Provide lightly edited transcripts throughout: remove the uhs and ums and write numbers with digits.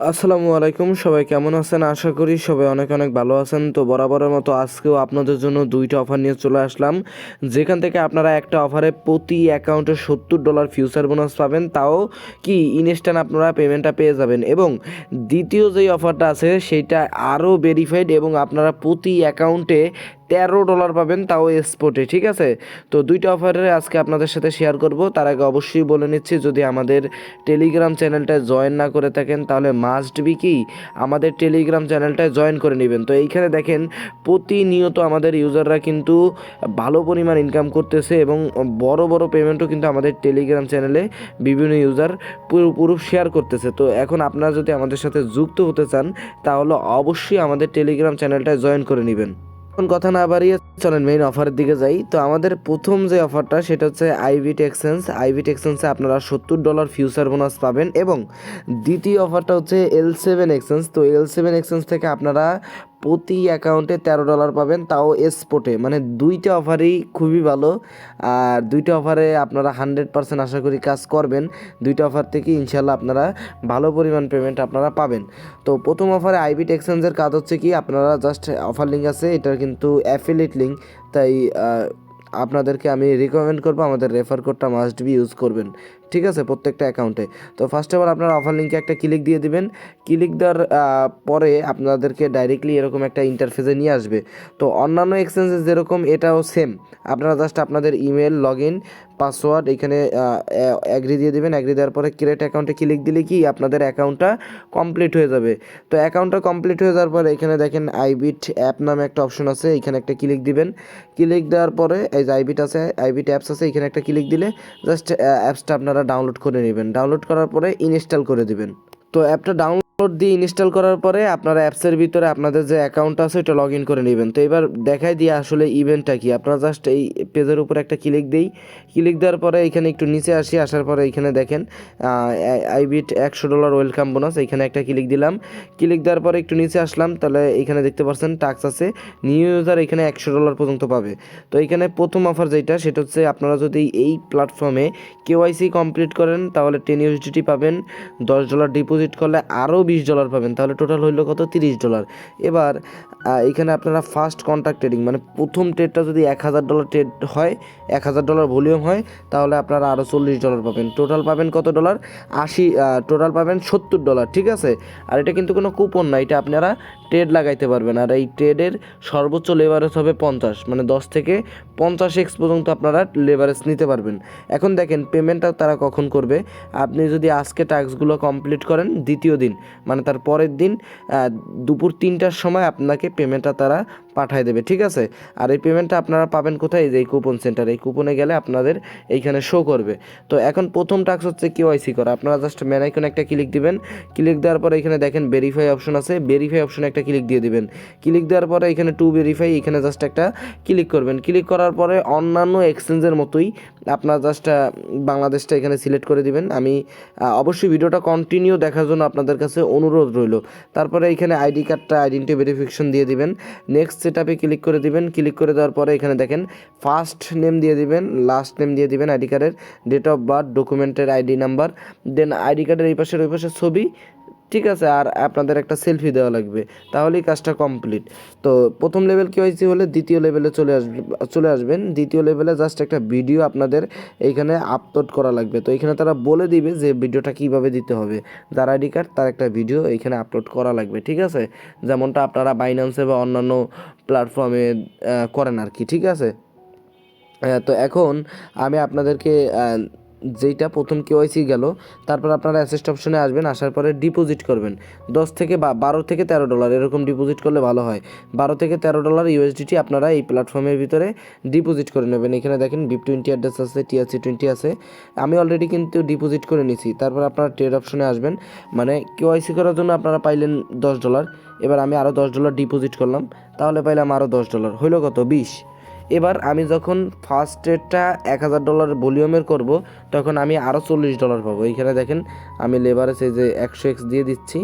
আসসালামু আলাইকুম, সবাই কেমন আছেন? আশা করি সবাই অনেক অনেক ভালো আছেন। তো বরাবরের মতো আজকেও আপনাদের জন্য দুইটা অফার নিয়ে চলে আসলাম, যেখান থেকে আপনারা একটা অফারে প্রতি অ্যাকাউন্টে $70 ফিউচার বোনাস পাবেন, তাও কি ইনস্ট্যান্ট আপনারা পেমেন্টটা পেয়ে যাবেন। এবং দ্বিতীয় যেই অফারটা আছে সেইটা আরও ভেরিফাইড, এবং আপনারা প্রতি অ্যাকাউন্টে $13 পাবেন, তাও স্পটে। ঠিক আছে, তো দুইটা অফারে আজকে আপনাদের সাথে শেয়ার করব। তার আগে অবশ্যই বলে নিচ্ছি, যদি আমাদের টেলিগ্রাম চ্যানেলটায় জয়েন না করে থাকেন তাহলে মাস্ট বি কি আমাদের টেলিগ্রাম চ্যানেলটায় জয়েন করে নেবেন। তো এইখানে দেখেন প্রতিনিয়ত আমাদের ইউজাররা কিন্তু ভালো পরিমাণ ইনকাম করতেছে, এবং বড় বড় পেমেন্টও কিন্তু আমাদের টেলিগ্রাম চ্যানেলে বিভিন্ন ইউজার পুরো শেয়ার করতেছে। তো এখন আপনারা যদি আমাদের সাথে যুক্ত হতে চান তাহলে অবশ্যই আমাদের টেলিগ্রাম চ্যানেলটায় জয়েন করে নেবেন। এখন কথা না বাড়িয়ে চলেন মেইন অফারের দিকে যাই। তো আমাদের প্রথম যে অফারটা সেটা হচ্ছে আইবিট এক্সচেঞ্জে আপনারা $70 ফিউচার বোনাস পাবেন। এবং দ্বিতীয় অফারটা হচ্ছে L7 এক্সচেঞ্জ। তো L7 এক্সচেঞ্জ থেকে আপনারা প্রতি অ্যাকাউন্টে $13 পাবেন, তাও স্পটে। মানে দুইটা অফারই খুবই ভালো, আর দুইটা অফারে আপনারা 100% আশা করি কাজ করবেন। দুইটা অফার থেকে ইনশাল্লাহ আপনারা ভালো পরিমাণ পেমেন্ট আপনারা পাবেন। তো প্রথম অফারে আইবিট এক্সচেঞ্জের কাজ হচ্ছে কি, আপনারা জাস্ট অফার লিঙ্ক আছে, এটার কিন্তু অ্যাফিলিয়েট লিঙ্ক, তাই আপনাদেরকে আমি রিকমেন্ড করবো আমাদের রেফার কোডটা মাস্ট বি ইউজ করবেন। ঠিক আছে, প্রত্যেকটা অ্যাকাউন্টে। তো ফার্স্ট অফ অল আপনার অফার লিঙ্কে একটা ক্লিক দিয়ে দিবেন। ক্লিক দেওয়ার পরে আপনাদেরকে ডাইরেক্টলি এরকম একটা ইন্টারফেসে নিয়ে আসবে। তো অন্যান্য এক্সচেঞ্জে যেরকম এটাও সেম, আপনারা জাস্ট আপনাদের ইমেল, লগ ইন, পাসওয়ার্ড এখানে অ্যাগ্রি দিয়ে দেবেন। অ্যাগ্রি দেওয়ার পরে ক্রিয়েট অ্যাকাউন্টে ক্লিক দিলে কি আপনাদের অ্যাকাউন্টটা কমপ্লিট হয়ে যাবে। তো অ্যাকাউন্টটা কমপ্লিট হয়ে যাওয়ার পরে এখানে দেখেন আইবিট অ্যাপ নামে একটা অপশন আছে, এখানে একটা ক্লিক দিবেন। ক্লিক দেওয়ার পরে এই যে আইবিট অ্যাপস আছে, এখানে একটা ক্লিক দিলে জাস্ট অ্যাপসটা আপনারা ডাউনলোড করে নেবেন। ডাউনলোড করার পরে ইনস্টল করে দিবেন। তো অ্যাপটা ডাউনলোড দিয়ে ইনস্টল করার পরে আপনারা অ্যাপসের ভিতরে আপনাদের যে অ্যাকাউন্ট আছে ওটা লগ ইন করে নেবেন। তো এবার দেখাই দিয়ে আসলে ইভেন্টটা কি। আপনারা জাস্ট এই পেজের উপর একটা ক্লিক দিই। ক্লিক দেওয়ার পরে এখানে একটু নিচে আসার পরে এখানে দেখেন আইবিট $100 ওয়েলকাম বোনাস, এখানে একটা ক্লিক দিলাম। ক্লিক দেওয়ার পরে একটু নিচে আসলাম, তাহলে এখানে দেখতে পাচ্ছেন টাস্ক আছে, নিউ ইউজার এখানে $100 পর্যন্ত পাবে। তো এখানে প্রথম অফার যেটা সেটা হচ্ছে, আপনারা যদি এই প্ল্যাটফর্মে কেওয়াইসি কমপ্লিট করেন তাহলে 10 USDT পাবেন। $10 ডিপোজিট করলে আরও $20 পাবেন, তাহলে টোটাল হইল কত? $30। এবার এখানে আপনারা ফার্স্ট কন্ট্রাক্ট ট্রেডিং, মানে প্রথম ট্রেডটা যদি $1000 ট্রেড হয়, $1000 ভলিউম হয়, তাহলে আপনারা আরও $40 পাবেন। টোটাল পাবেন কত ডলার? টোটাল পাবেন $70। ঠিক আছে, আর এটা কিন্তু কোনো কুপন না, এটা আপনারা ট্রেড লাগাইতে পারবেন। আর এই ট্রেডের সর্বোচ্চ লেভারেজ হবে 50, মানে 10 থেকে 50x পর্যন্ত আপনারা লেভারেজ নিতে পারবেন। এখন দেখেন পেমেন্টটা তারা কখন করবে। আপনি যদি আজকে টাস্কগুলো কমপ্লিট করেন, দ্বিতীয় দিন মানে তার পরের দিন দুপুর 3টার সময় আপনাকে পেমেন্টটা তারা পাঠিয়ে দেবে। ঠিক আছে, আর এই পেমেন্টটা আপনারা পাবেন কোথায়? এই যে কুপন সেন্টার, এই কুপনে গেলে আপনাদের এইখানে শো করবে। তো এখন প্রথম টাস্ক হচ্ছে কেওয়াইসি করা। আপনারা জাস্ট মেন আইকনে একটা ক্লিক দিবেন। ক্লিক দেওয়ার পরে এখানে দেখেন ভেরিফাই অপশন আছে, ভেরিফাই অপশনে একটা ক্লিক দিয়ে দিবেন। ক্লিক দেওয়ার পরে এখানে টু ভেরিফাই, এখানে জাস্ট একটা ক্লিক করবেন। ক্লিক করার পরে অন্যান্য এক্সচেঞ্জের মতোই আপনার জাস্ট বাংলাদেশটা এখানে সিলেক্ট করে দিবেন। আমি অবশ্যই ভিডিওটা কন্টিনিউ দেখার জন্য আপনাদের কাছে অনুরোধ রইল। তারপরে এখানে আইডি কার্ডটা আইডেন্টি ভেরিফিকেশন দিয়ে দিবেন। নেক্সট সেটআপে ক্লিক করে দিবেন। ক্লিক করে দেওয়ার পরে এখানে দেখেন ফার্স্ট নেম দিয়ে দিবেন, লাস্ট নেম দিয়ে দিবেন, আইডি কার্ডের ডেট অফ বার্থ, ডকুমেন্টের আইডি নাম্বার, দেন আইডি কার্ডের এই পাশের ওই পাশের ছবি। ঠিক আছে, আর আপনাদের একটা সেলফি দেওয়া লাগবে, তাহলেই কাজটা কমপ্লিট। তো প্রথম লেভেল কেওয়াইসি হলে দ্বিতীয় লেভেলে চলে আসবেন। দ্বিতীয় লেভেলে জাস্ট একটা ভিডিও আপনাদের এইখানে আপলোড করা লাগবে। তো এখানে তারা বলে দিবে যে ভিডিওটা কীভাবে দিতে হবে। যার আইডি কার্ড তার একটা ভিডিও এইখানে আপলোড করা লাগবে। ঠিক আছে, যেমনটা আপনারা বাইন্যান্সে বা অন্যান্য প্ল্যাটফর্মে করেন আর কি। ঠিক আছে, তো এখন আমি আপনাদেরকে যেইটা প্রথম কেওয়াইসি গেল, তারপর আপনারা অ্যাসেস্ট অপশনে আসবেন। আসার পরে ডিপোজিট করবেন 10 থেকে 12 থেকে $13 এরকম ডিপোজিট করলে ভালো হয়। $12 থেকে $13 USDT আপনারা এই প্ল্যাটফর্মের ভিতরে ডিপোজিট করে নেবেন। এখানে দেখেন BIP20 অ্যাড্রেস আছে, TRC20 আছে, আমি অলরেডি কিন্তু ডিপোজিট করে নিছি। তারপর আপনারা ট্রেড অপশনে আসবেন, মানে কেওয়াইসি করার জন্য আপনারা পাইলেন $10। এবার আমি আরও $10 ডিপোজিট করলাম, তাহলে পাইলাম আরও $10, হইল কত? 20। এবার আমি যখন ফার্স্ট ট্রেডটা $1000 ভলিউমের করব, তখন আমি আরও $40 পাবো। এইখানে দেখেন আমি লেবারেজ এই যে 100x দিয়ে দিচ্ছি,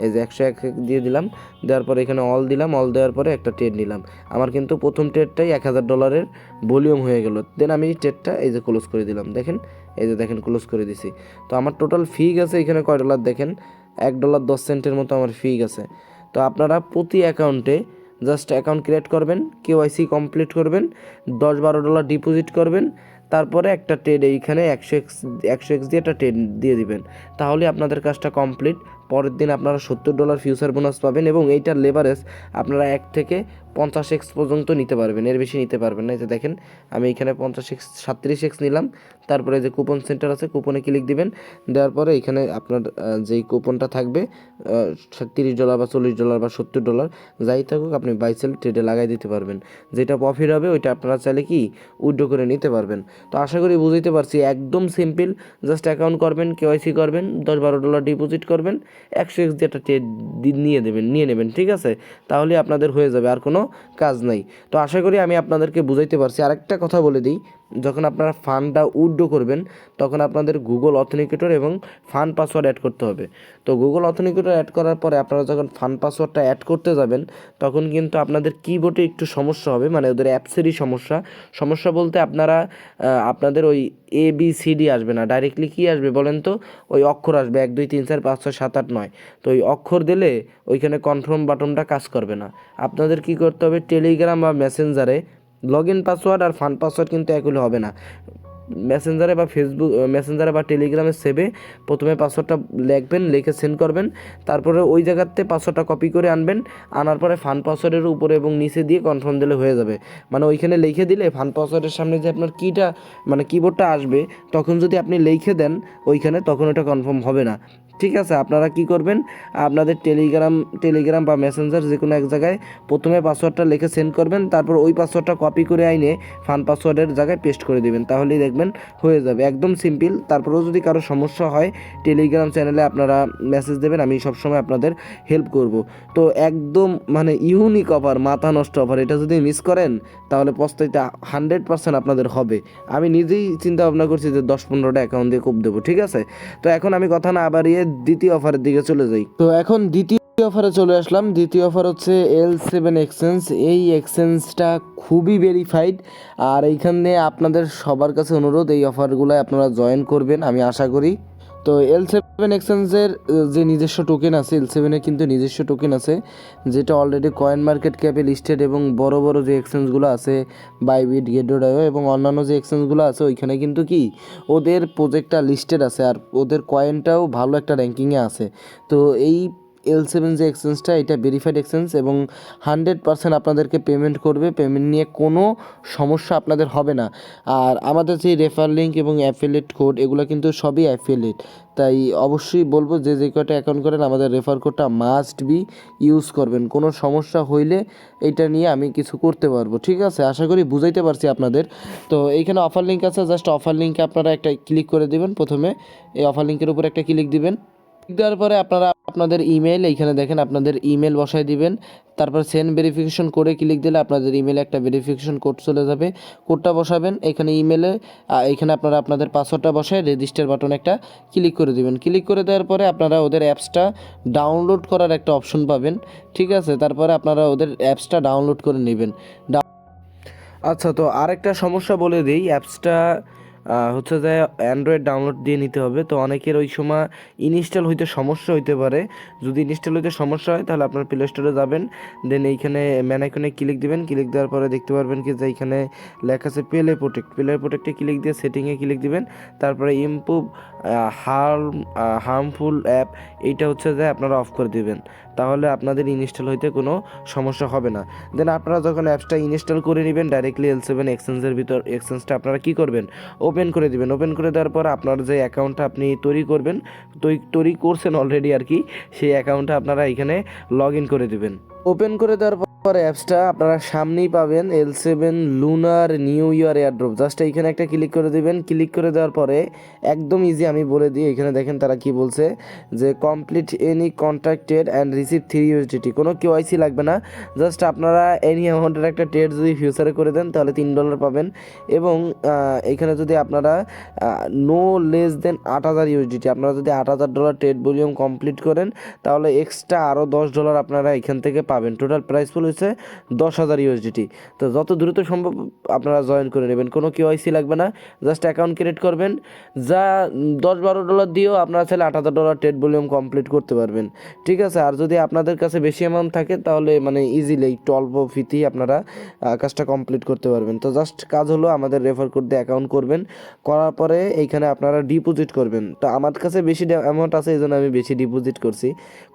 এই যে 101 দিয়ে দিলাম। দেওয়ার পরে এখানে অল দিলাম, অল দেওয়ার পরে একটা ট্রেড নিলাম। আমার কিন্তু প্রথম ট্রেডটাই $1000 ভলিউম হয়ে গেল। দেন আমি ট্রেডটা এই যে ক্লোজ করে দিলাম। দেখেন এই যে দেখেন ক্লোজ করে দিছি। তো আমার টোটাল ফি গেছে এখানে কয় ডলার দেখেন, $1.10 মতো আমার ফি গেছে। তো আপনারা প্রতি অ্যাকাউন্টে জাস্ট অ্যাকাউন্ট ক্রিয়েট করবেন, কেওয়াইসি কমপ্লিট করবেন, $10-12 ডিপোজিট করবেন, তারপরে একটা ট্রেড এইখানে 100x দিয়ে একটা ট্রেড দিয়ে দিবেন, তাহলে আপনাদের কাজটা কমপ্লিট। পরের দিন আপনারা $70 ফিউচার বোনাস পাবেন এবং এইটার লেভারেজ আপনারা 1 থেকে 50x পর্যন্ত নিতে পারবেন, এর বেশি নিতে পারবেন না। এই যে দেখেন আমি এখানে 50x 37x নিলাম। তারপরে যে কুপন সেন্টার আছে, কুপনে ক্লিক দিবেন, দেওয়ার পরে এখানে আপনার যেই কুপনটা থাকবে $30 বা $40 বা $70 যাই থাকুক, আপনি বাই সেল ট্রেডে লাগাই দিতে পারবেন। যেটা প্রফিট হবে ওইটা আপনারা চাইলে কি উইথড্র করে নিতে পারবেন। তো আশা করি বুঝতে পারছি, একদম সিম্পল। জাস্ট অ্যাকাউন্ট করবেন, কেওয়াইসি করবেন, $10-12 ডিপোজিট করবেন, 100x দিয়ে একটা ট্রেড নিয়ে নেবেন, ঠিক আছে? তাহলে আপনাদের হয়ে যাবে, আর কোনো কাজ নাই। তো আশা করি আমি আপনাদেরকে বুঝাইতে পারছি। আরেকটা কথা বলে দিই, যখন আপনারা ফান্ডটা উইথড্র করবেন তখন আপনাদের গুগল অথেন্টিকেটর এবং ফান্ড পাসওয়ার্ড অ্যাড করতে হবে। তো গুগল অথেন্টিকেটর অ্যাড করার পরে আপনারা যখন ফান্ড পাসওয়ার্ডটা অ্যাড করতে যাবেন তখন কিন্তু আপনাদের কিবোর্ডে একটু সমস্যা হবে, মানে ওদের অ্যাপসেরই সমস্যা বলতে আপনাদের ওই ABCD আসবে না, ডাইরেক্টলি কী আসবে বলেন তো? ওই অক্ষর আসবে 1 2 3 4 5 6 7 8 9। তো ওই অক্ষর দিলে ওইখানে কনফার্ম বাটনটা কাজ করবে না। আপনাদের কি করতে হবে, টেলিগ্রাম বা মেসেঞ্জারে লগ ইন পাসওয়ার্ড আর ফান্ড পাসওয়ার্ড কিন্তু এক হলে হবে না। মেসেঞ্জারে বা টেলিগ্রামে সেভে প্রথমে পাসওয়ার্ডটা লিখবেন, লিখে সেন্ড করবেন, তারপরে ওই জায়গাতে পাসওয়ার্ডটা কপি করে আনার পরে ফান্ড পাসওয়ার্ডের উপরে এবং নিচে দিয়ে কনফার্ম দিলে হয়ে যাবে। মানে ওইখানে লিখে দিলে ফান্ড পাসওয়ার্ডের সামনে যে আপনার কিবোর্ডটা আসবে, তখন যদি আপনি লিখে দেন ওইখানে, তখন ওটা কনফার্ম হবে না, ঠিক আছে? আপনারা কি করবেন, আপনাদের টেলিগ্রাম বা মেসেঞ্জার যে কোনো এক জায়গায় প্রথমে পাসওয়ার্ডটা লিখে সেন্ড করবেন, তারপর ওই পাসওয়ার্ডটা কপি করে ফান্ড পাসওয়ার্ডের জায়গায় পেস্ট করে দিবেন, তাহলেই দেখবেন হয়ে যাবে, একদম সিম্পল। তারপরেও যদি কারো সমস্যা হয় টেলিগ্রাম চ্যানেলে আপনারা মেসেজ দেবেন, আমি সবসময় আপনাদের হেল্প করব। তো একদম মানে ইউনিক অফার, মাথা নষ্ট অফার, এটা যদি মিস করেন তাহলে পস্তাইতে 100% আপনাদের হবে। আমি নিজেই চিন্তা ভাবনা করছি যে 10-15টা অ্যাকাউন্ট দিয়ে কোপ দেবো, ঠিক আছে? তো এখন আমি কথা না বাড়িয়ে দ্বিতীয় অফারের দিকে চলে যাই। তো এখন দ্বিতীয় অফারে চলে আসলাম। দ্বিতীয় অফার হচ্ছে L7 এক্সচেঞ্জ। এই এক্সচেঞ্জটা খুবই ভেরিফাইড, আর এইখানে আপনাদের সবার কাছে অনুরোধ, এই অফারগুলোয় আপনারা জয়েন করবেন আমি আশা করি। তো L7 এক্সচেঞ্জের যে নিজস্ব টোকেন আছে, L7-এর কিন্তু নিজস্ব টোকেন আছে, যেটা অলরেডি কয়েন মার্কেট ক্যাপে লিস্টেড, এবং বড় বড় যে এক্সচেঞ্জগুলো আছে বাইবিট, গেটওয়ে এবং অন্যান্য যে এক্সচেঞ্জগুলো আছে, ওইখানে কিন্তু কি ওদের প্রজেক্টটা লিস্টেড আছে, আর ওদের কয়েনটাও ভালো একটা র্যাঙ্কিংয়ে আছে। তো এই L7 যে এক্সচেঞ্জটা, এটা ভেরিফাইড এক্সচেঞ্জ এবং 100% আপনাদেরকে পেমেন্ট করবে, পেমেন্ট নিয়ে কোনো সমস্যা আপনাদের হবে না। আর আমাদের যে রেফার লিঙ্ক এবং অ্যাফিলিয়েট কোড, এগুলো কিন্তু সবই অ্যাফিলিয়েট, তাই অবশ্যই বলবো যে কয়টা অ্যাকাউন্ট করেন আমাদের রেফার কোডটা মাস্ট বি ইউজ করবেন। কোনো সমস্যা হইলে এইটা নিয়ে আমি কিছু করতে পারবো, ঠিক আছে? আশা করি বুঝাইতে পারছি আপনাদের। তো এইখানে অফার লিঙ্ক আছে, জাস্ট অফার লিঙ্কে আপনারা একটা ক্লিক করে দেবেন। প্রথমে এই অফার লিঙ্কের উপর একটা ক্লিক দিবেন, দেওয়ার পরে আপনারা আপনাদের ইমেল, এইখানে দেখেন আপনাদের ইমেল বসায় দিবেন, তারপর সেন্ড ভেরিফিকেশন কোডে ক্লিক দিলে আপনাদের ইমেলে একটা ভেরিফিকেশন কোড চলে যাবে, কোডটা বসাবেন এখানে ইমেলে। এখানে আপনারা আপনাদের পাসওয়ার্ডটা বসায় রেজিস্টার বাটন একটা ক্লিক করে দিবেন। ক্লিক করে দেওয়ার পরে আপনারা ওদের অ্যাপসটা ডাউনলোড করার একটা অপশন পাবেন, ঠিক আছে? তারপরে আপনারা ওদের অ্যাপসটা ডাউনলোড করে নেবেন। আচ্ছা, তো আরেকটা সমস্যা বলে দিই, অ্যাপসটা হচ্ছে যে অ্যান্ড্রয়েড ডাউনলোড দিয়ে নিতে হবে। তো অনেকের ওই সময় ইনস্টল হইতে সমস্যা হইতে পারে। যদি ইনস্টল হইতে সমস্যা হয় তাহলে আপনার প্লে স্টোরে যাবেন, দেন এইখানে ম্যান আইকনে ক্লিক দিবেন। ক্লিক দেওয়ার পরে দেখতে পারবেন কি যে এইখানে লেখা আছে প্লে প্রোটেক্টে ক্লিক দিয়ে সেটিংয়ে ক্লিক দিবেন। তারপরে ইমপ্রুভ হার্মফুল অ্যাপ, এইটা হচ্ছে যে আপনারা অফ করে দিবেন, তাহলে আপনাদের ইনস্টল হইতে কোনো সমস্যা হবে না। দেন আপনারা যখন অ্যাপসটা ইনস্টল করে নেবেন, ডাইরেক্টলি L7 এক্সচেঞ্জটা আপনারা কী করবেন, ওপেন করে দিবেন। ওপেন করে দেওয়ার পর আপনার যে অ্যাকাউন্টটা আপনি তৈরি করছেন অলরেডি আর কি, সেই অ্যাকাউন্টটা আপনারা এখানে লগ ইন করে দিবেন। ওপেন করে দেওয়ার পর অ্যাপসটা আপনারা সামনেই পাবেন L7 lunar new year airdrop. Just এইখানে একটা ক্লিক করে দিবেন। ক্লিক করে দেওয়ার পরে একদম ইজি, আমি বলে দিই, এখানে দেখেন তারা কি বলছে যে complete any contracted and receive 3 USDT। কোনো KYC লাগবে না, জাস্ট আপনারা এনি অ্যামাউন্টের একটা ট্রেড যদি ফিউচারে করে দেন তাহলে $3 পাবেন। এবং এখানে যদি আপনারা নো লেস দেন 8,000 USDT, আপনারা যদি $8,000 ট্রেড ভলিউম কমপ্লিট করেন তাহলে এক্সট্রা আরও $10 আপনারা এখান থেকে পাবেন। টোটাল প্রাইস হলো হয়েছে 10,000 ইউএসডিটি। তো যত দ্রুত সম্ভব আপনারা জয়েন করে নেবেন, কোনো কেওয়াইসি লাগবে না, জাস্ট অ্যাকাউন্ট ক্রিয়েট করবেন। যা $10-12 দিয়েও আপনারা চাইলে $8,000 ট্রেড ভলিউম কমপ্লিট করতে পারবেন, ঠিক আছে। আর যদি আপনাদের কাছে বেশি অ্যামাউন্ট থাকে তাহলে মানে ইজিলি একটু অল্প ফিতেই আপনারা কাজটা কমপ্লিট করতে পারবেন। তো জাস্ট কাজ হলো আমাদের রেফার কোড দিয়ে অ্যাকাউন্ট করবেন, করার পরে এইখানে আপনারা ডিপোজিট করবেন। তো আমার কাছে বেশি অ্যামাউন্ট আছে, এই জন্য আমি বেশি ডিপোজিট করছি।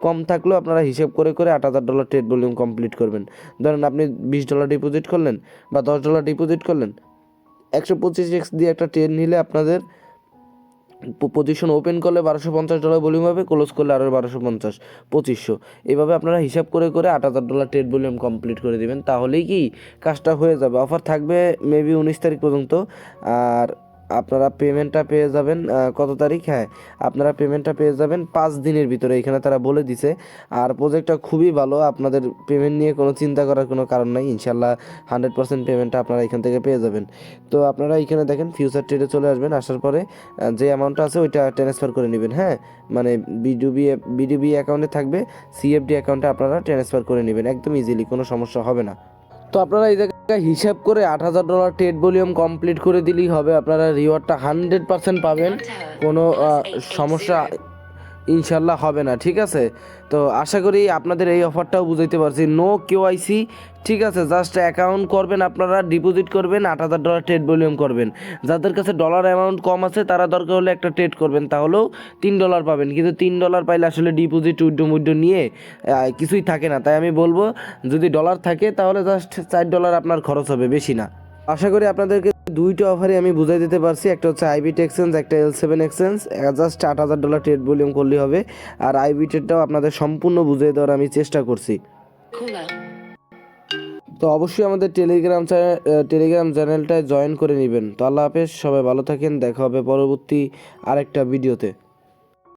কম থাকলেও আপনারা হিসেব করে করে $8,000 ট্রেড ভলিউম কমপ্লিট করবেন। ধরেন আপনি $20 ডিপোজিট করলেন বা $10 ডিপোজিট করলেন, 125x দিয়ে একটা ট্রেড নিলে আপনাদের পজিশন ওপেন করলে $1,250 ভলিউম হবে, ক্লোজ করলে আরও 1,250, 2,500। এইভাবে আপনারা হিসাব করে করে $8,000 ট্রেড ভলিউম কমপ্লিট করে দিবেন, তাহলেই কি কাজটা হয়ে যাবে। অফার থাকবে মেবি 19 তারিখ পর্যন্ত। আর আপনারা পেমেন্টটা পেয়ে যাবেন কত তারিখ? হ্যাঁ, আপনারা পেমেন্টটা পেয়ে যাবেন 5 দিনের ভিতরে, এখানে তারা বলে দিছে। আর প্রজেক্টটা খুবই ভালো, আপনাদের পেমেন্ট নিয়ে কোনো চিন্তা করার কোনো কারণ নাই। ইনশাল্লাহ 100% পেমেন্টটা আপনারা এখান থেকে পেয়ে যাবেন। তো আপনারা এখানে দেখেন ফিউচার ট্রেডে চলে আসবেন, আসার পরে যে অ্যামাউন্টটা আছে ওইটা ট্রান্সফার করে নেবেন। হ্যাঁ, মানে বিডিবি অ্যাকাউন্টে থাকবে, সিএফডি অ্যাকাউন্টে আপনারা ট্রান্সফার করে নেবেন, একদম ইজিলি, কোনো সমস্যা হবে না। তো আপনারা এই জায়গায় হিসাব করে $8,000 ট্রেড ভলিউম কমপ্লিট করে দিলেই হবে, আপনারা রিওয়ার্ডটা 100% পাবেন, কোনো সমস্যা ইনশাল্লাহ হবে না, ঠিক আছে। তো আশা করি আপনাদের এই অফারটাও বুঝাইতে পারছি। নো কেওয়াইসি, ঠিক আছে, জাস্ট অ্যাকাউন্ট করবেন, আপনারা ডিপোজিট করবেন, $8,000 ট্রেড ভলিউম করবেন। যাদের কাছে ডলার অ্যামাউন্ট কম আছে তারা দরকার হলে একটা ট্রেড করবেন, তাহলেও $3 পাবেন। কিন্তু $3 পাইলে আসলে ডিপোজিট উইথড্র নিয়ে কিছুই থাকে না। তাই আমি বলবো যদি ডলার থাকে তাহলে জাস্ট $4 আপনার খরচ হবে, বেশি না। আশা করি আপনাদেরকে দুইটা অফারই আমি বুঝাই দিতে পারছি। একটা হচ্ছে আইবিট এক্সচেঞ্জ, একটা L7 exchange. Just $8,000 trade volume করলেই হবে। আর আইবিটেরটাও আপনাদের সম্পূর্ণ বুঝিয়ে দেওয়ার আমি চেষ্টা করছি। তো অবশ্যই আমাদের টেলিগ্রাম চ্যানেলটায় জয়েন করে নেবেন। তো আল্লাহ হাফেজ, সবাই ভালো থাকেন, দেখা হবে পরবর্তী আরেকটা ভিডিওতে।